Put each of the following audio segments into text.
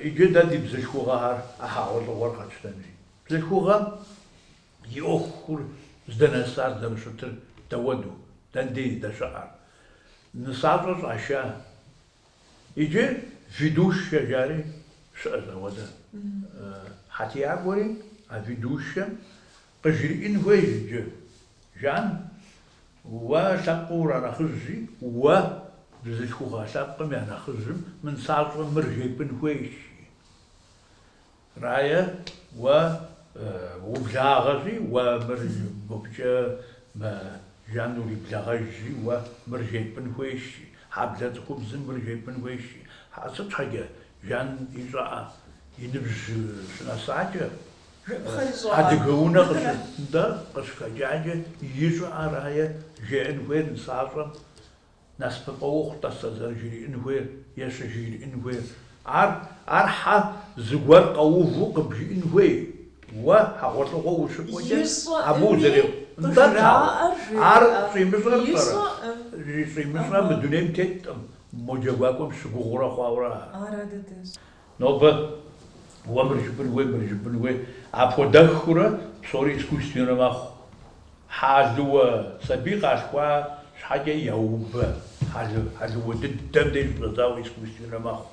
إجدا دي بزشوغها أحاول ورقة تاني بزشوغها يأخر زدنا صار درشتر تودو تندي دشعر نصادر عشاء يجي فيدوش جاري شأذا وده حتى عبوري فيدوش قجري إن ويجي جان وشقورا نخزي و بزشوغها سابقا يعني نخزم من صادر مرجي بنويش راية وبلاغزي ومرج بوجا ما جانوري بلاغزي ومرجي بنويشي حابلات خبز مرجي بنويشي حاسة حاجة جان إجراء ينبز سنة ساعة هادقونا قصة دا قصة جاجة يجراء راية جان وين صارم ناس بقوق تصدر جري إنوير يسجل إنوير أرحى زوار قوفو قبل إنوير وحاول تقول شو أبو زريق صيمسرا بدونهم تيت مجواكم سبورا خاورا نوبة ومرجبن أبو دخورا صوري سكوستينا ما حازوا سبيق أشوا حاجة يوب حاجة وددم ديش بزاوي سكوستينا ما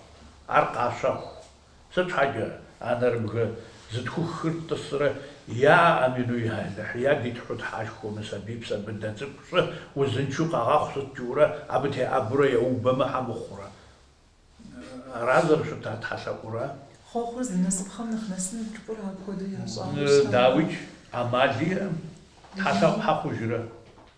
أرقى شاخ ست حاجة أنا ربك زدكو خرط الصرا يا أمينو يا الحياة دي تحط حاجكو مسبيب سبدان سكوسة وزنشوق أخص جورا أبتي أبرا يوب ما حمخورا رازر شو تحسكورا خوخوز الناس بخمن خمسين جبر هالكودو يا صاحب داويج أمالي تحسب حقو جرا